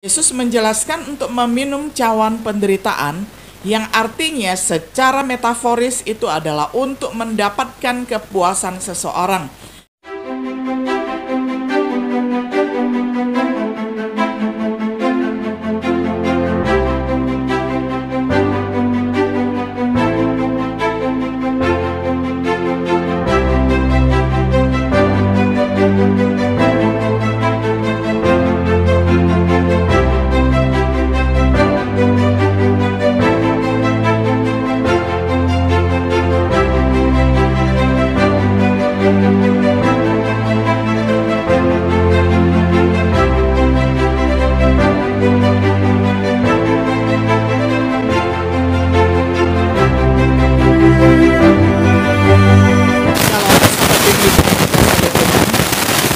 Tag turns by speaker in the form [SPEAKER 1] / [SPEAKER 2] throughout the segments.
[SPEAKER 1] Yesus menjelaskan untuk meminum cawan penderitaan yang artinya secara metaforis itu adalah untuk mendapatkan kepuasan seseorang.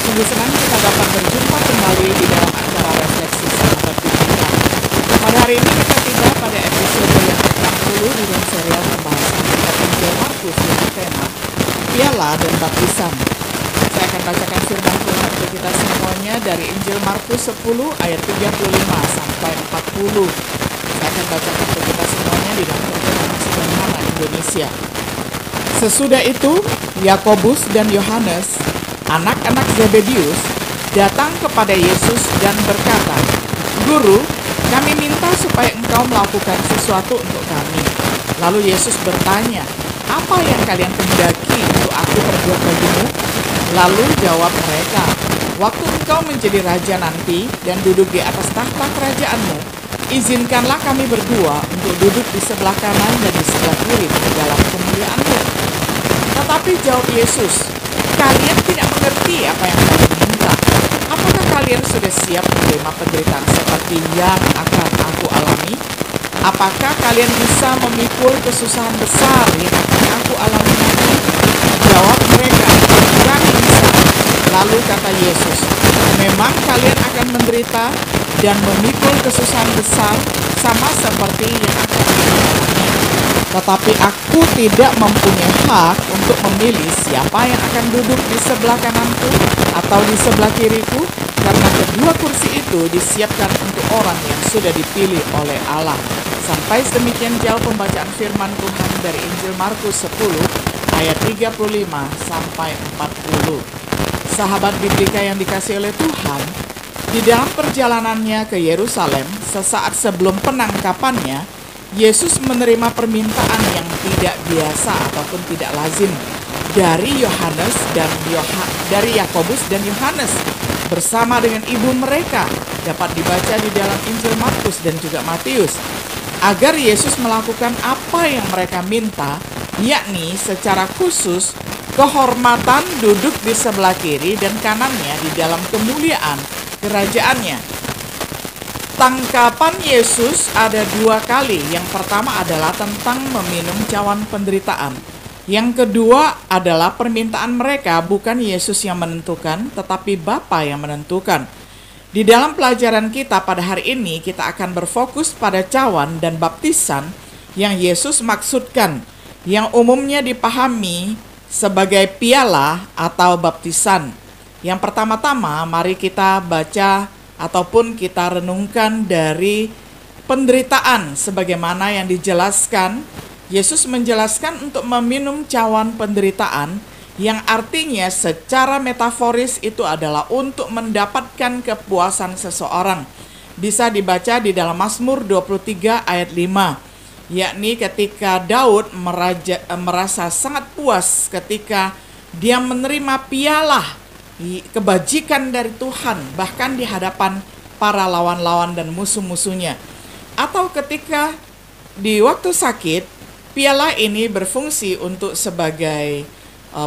[SPEAKER 1] Sungguh senang kita dapat berjumpa kembali di dalam acara refleksi sahabat Biblika. Pada hari ini kita tiba pada episode yang ke-60 di dalam serial pembahasan kitab Injil Markus dengan tema Piala dan Baptisan. Saya akan bacakan firman Tuhan untuk kita semuanya dari Injil Markus 10 ayat 35 sampai 40. Saya akan bacakan untuk kita semuanya di dalam terjemahan sederhana Indonesia. Sesudah itu, Yakobus dan Yohanes, anak-anak Zebedius, datang kepada Yesus dan berkata, "Guru, kami minta supaya engkau melakukan sesuatu untuk kami." Lalu Yesus bertanya, "Apa yang kalian kehendaki untuk aku perbuat bagimu?" Lalu jawab mereka, "Waktu engkau menjadi raja nanti dan duduk di atas tahta kerajaanmu, izinkanlah kami berdua untuk duduk di sebelah kanan dan di sebelah kiri di dalam kemuliaan-Mu." Tetapi jawab Yesus, "Kalian tidak mengerti apa yang kalian minta. Apakah kalian sudah siap menerima penderitaan seperti yang akan aku alami? Apakah kalian bisa memikul kesusahan besar yang akan aku alami nanti?" Jawab mereka, "Kami bisa." Lalu kata Yesus, "Memang kalian akan menderita dan memikul kesusahan besar sama seperti yang akan aku alami. Tetapi aku tidak mempunyai hak untuk memilih siapa yang akan duduk di sebelah kananku atau di sebelah kiriku, karena kedua kursi itu disiapkan untuk orang yang sudah dipilih oleh Allah." Sampai sedemikian jauh pembacaan firman Tuhan dari Injil Markus 10 ayat 35 sampai 40. Sahabat Biblika yang dikasihi oleh Tuhan, di dalam perjalanannya ke Yerusalem, sesaat sebelum penangkapannya, Yesus menerima permintaan yang tidak biasa ataupun tidak lazim dari Yakobus dan Yohanes bersama dengan ibu mereka, dapat dibaca di dalam Injil Markus dan juga Matius, agar Yesus melakukan apa yang mereka minta, yakni secara khusus kehormatan duduk di sebelah kiri dan kanannya di dalam kemuliaan kerajaannya. Tangkapan Yesus ada dua kali. Yang pertama adalah tentang meminum cawan penderitaan. Yang kedua adalah permintaan mereka, bukan Yesus yang menentukan, tetapi Bapa yang menentukan. Di dalam pelajaran kita pada hari ini, kita akan berfokus pada cawan dan baptisan yang Yesus maksudkan, yang umumnya dipahami sebagai piala atau baptisan. Yang pertama-tama, mari kita baca ataupun kita renungkan dari penderitaan sebagaimana yang dijelaskan. Yesus menjelaskan untuk meminum cawan penderitaan yang artinya secara metaforis itu adalah untuk mendapatkan kepuasan seseorang. Bisa dibaca di dalam Mazmur 23 ayat 5, yakni ketika Daud merasa sangat puas ketika dia menerima piala kebajikan dari Tuhan, bahkan di hadapan para lawan-lawan dan musuh-musuhnya. Atau ketika di waktu sakit, piala ini berfungsi untuk sebagai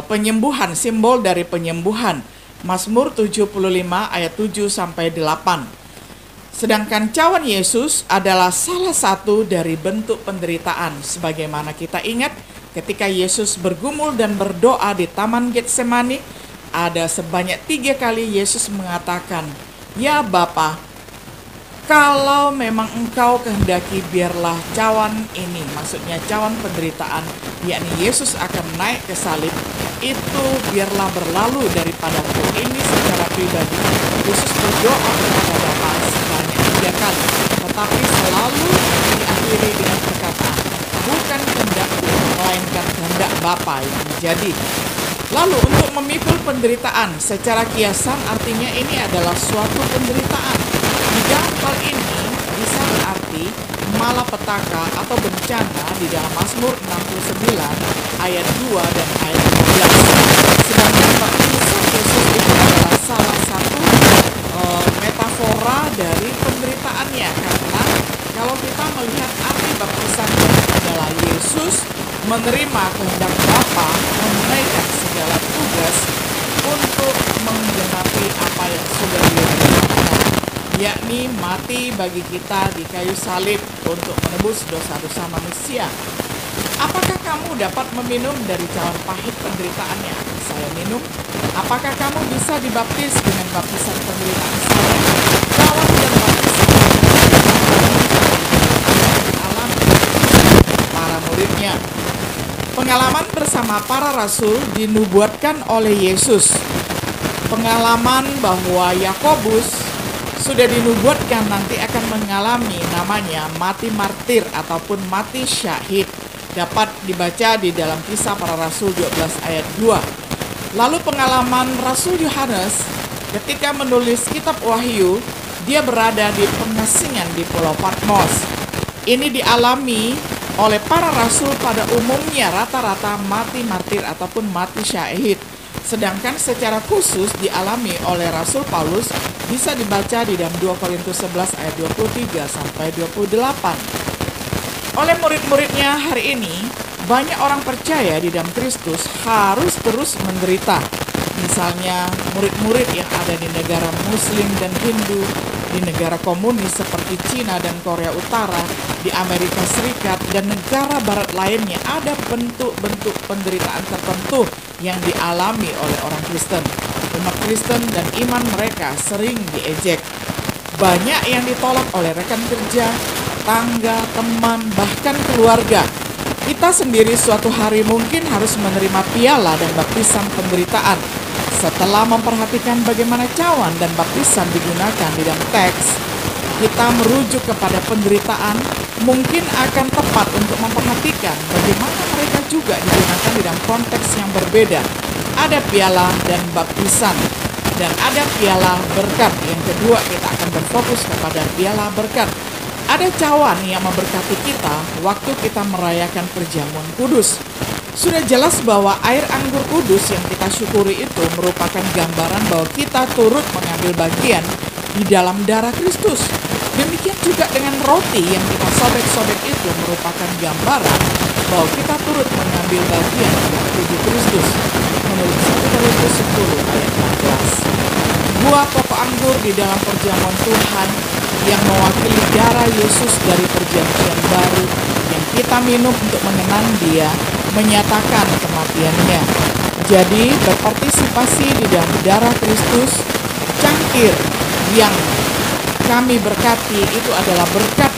[SPEAKER 1] penyembuhan, simbol dari penyembuhan. Mazmur 75 ayat 7 sampai 8. Sedangkan cawan Yesus adalah salah satu dari bentuk penderitaan, sebagaimana kita ingat ketika Yesus bergumul dan berdoa di Taman Getsemani. Ada sebanyak 3 kali Yesus mengatakan, "Ya Bapa, kalau memang engkau kehendaki, biarlah cawan ini," maksudnya cawan penderitaan, yakni Yesus akan naik ke salib, "itu biarlah berlalu daripadaku." Ini secara pribadi Yesus berdoa kepada Bapa sebanyak 3 sendiri dengan perkataan, bukan kehendakku, melainkan kehendak Bapa yang menjadi. Lalu untuk memikul penderitaan secara kiasan artinya ini adalah suatu penderitaan. Di dalam hal ini bisa berarti malapetaka atau bencana di dalam Mazmur 69 ayat 2 dan ayat 15. Sedangkan baptisan Yesus itu adalah salah satu metafora dari penderitaannya, karena kalau kita melihat arti baptisannya adalah Yesus menerima kehendak Bapa, menunaikan segala tugas untuk menggenapi apa yang sudah dilakukan, yakni mati bagi kita di kayu salib untuk menebus dosa-dosa manusia. Apakah kamu dapat meminum dari cawan pahit penderitaannya? Saya minum. Apakah kamu bisa dibaptis dengan baptisan penderitaan saya? Cawan dan baptisan alami para muridnya. Pengalaman bersama para rasul dinubuatkan oleh Yesus. Pengalaman bahwa Yakobus sudah dinubuatkan nanti akan mengalami namanya mati martir ataupun mati syahid. Dapat dibaca di dalam Kisah Para Rasul 12 ayat 2. Lalu pengalaman Rasul Yohanes ketika menulis kitab Wahyu, dia berada di pengasingan di Pulau Patmos. Ini dialami oleh para rasul pada umumnya rata-rata mati martir ataupun mati syahid. Sedangkan secara khusus dialami oleh Rasul Paulus bisa dibaca di dalam 2 Korintus 11 ayat 23 sampai 28. Oleh murid-muridnya hari ini, banyak orang percaya di dalam Kristus harus terus menderita. Misalnya murid-murid yang ada di negara Muslim dan Hindu, di negara komunis seperti Cina dan Korea Utara, di Amerika Serikat, dan negara barat lainnya ada bentuk-bentuk penderitaan tertentu yang dialami oleh orang Kristen. Umat Kristen dan iman mereka sering diejek. Banyak yang ditolak oleh rekan kerja, tetangga, teman, bahkan keluarga. Kita sendiri suatu hari mungkin harus menerima piala dan baptisan penderitaan. Setelah memperhatikan bagaimana cawan dan baptisan digunakan di dalam teks, kita merujuk kepada penderitaan, mungkin akan tepat untuk memperhatikan bagaimana mereka juga digunakan di dalam konteks yang berbeda. Ada piala dan baptisan, dan ada piala berkat. Yang kedua, kita akan berfokus kepada piala berkat. Ada cawan yang memberkati kita waktu kita merayakan perjamuan kudus. Sudah jelas bahwa air anggur kudus yang kita syukuri itu merupakan gambaran bahwa kita turut mengambil bagian di dalam darah Kristus. Demikian juga dengan roti yang kita sobek-sobek itu merupakan gambaran bahwa kita turut mengambil bagian dari tubuh Kristus. Menurut 1 Korintus 10 ayat 16. Buah pokok anggur di dalam perjamuan Tuhan yang mewakili darah Yesus dari perjanjian baru yang kita minum untuk mengenang Dia, menyatakan kematiannya. Jadi berpartisipasi di dalam darah Kristus. Cangkir yang kami berkati itu adalah berkat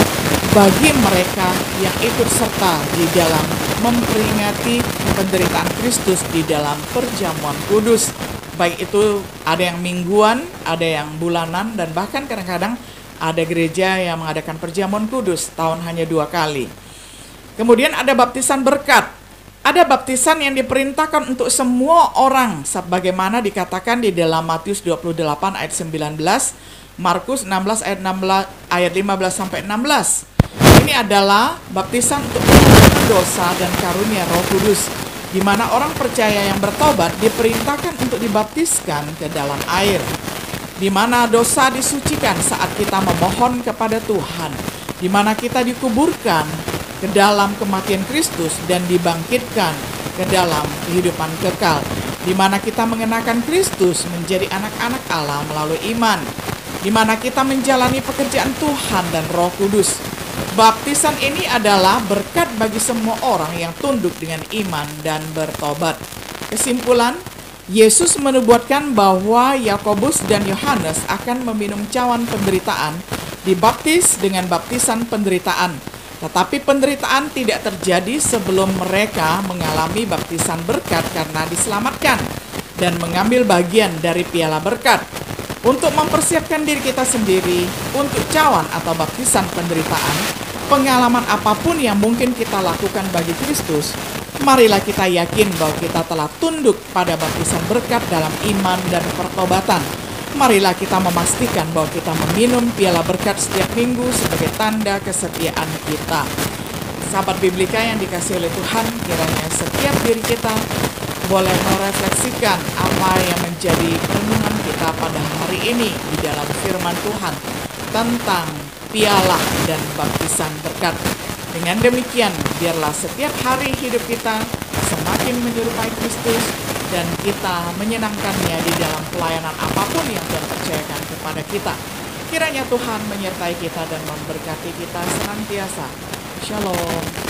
[SPEAKER 1] bagi mereka yang ikut serta di dalam memperingati penderitaan Kristus di dalam perjamuan kudus. Baik itu ada yang mingguan, ada yang bulanan, dan bahkan kadang-kadang ada gereja yang mengadakan perjamuan kudus tahun hanya 2 kali. Kemudian ada baptisan berkat. Ada baptisan yang diperintahkan untuk semua orang sebagaimana dikatakan di dalam Matius 28 ayat 19, Markus 16 ayat 15 sampai 16. Ini adalah baptisan untuk pengampunan dosa dan karunia Roh Kudus, di mana orang percaya yang bertobat diperintahkan untuk dibaptiskan ke dalam air, di mana dosa disucikan saat kita memohon kepada Tuhan, di mana kita dikuburkan ke dalam kematian Kristus dan dibangkitkan ke dalam kehidupan kekal, di mana kita mengenakan Kristus menjadi anak-anak Allah melalui iman, di mana kita menjalani pekerjaan Tuhan dan Roh Kudus. Baptisan ini adalah berkat bagi semua orang yang tunduk dengan iman dan bertobat. Kesimpulan, Yesus menubuatkan bahwa Yakobus dan Yohanes akan meminum cawan penderitaan, dibaptis dengan baptisan penderitaan. Tetapi penderitaan tidak terjadi sebelum mereka mengalami baptisan berkat karena diselamatkan dan mengambil bagian dari piala berkat. Untuk mempersiapkan diri kita sendiri untuk cawan atau baptisan penderitaan, pengalaman apapun yang mungkin kita lakukan bagi Kristus, marilah kita yakin bahwa kita telah tunduk pada baptisan berkat dalam iman dan pertobatan. Marilah kita memastikan bahwa kita meminum piala berkat setiap minggu sebagai tanda kesetiaan kita. Sahabat Biblika yang dikasihi oleh Tuhan, kiranya setiap diri kita boleh merefleksikan apa yang menjadi renungan kita pada hari ini di dalam firman Tuhan tentang piala dan baptisan berkat. Dengan demikian, biarlah setiap hari hidup kita semakin menyerupai Kristus dan kita menyenangkannya di dalam pelayanan apapun yang Tuhan percayakan kepada kita. Kiranya Tuhan menyertai kita dan memberkati kita senantiasa. Shalom.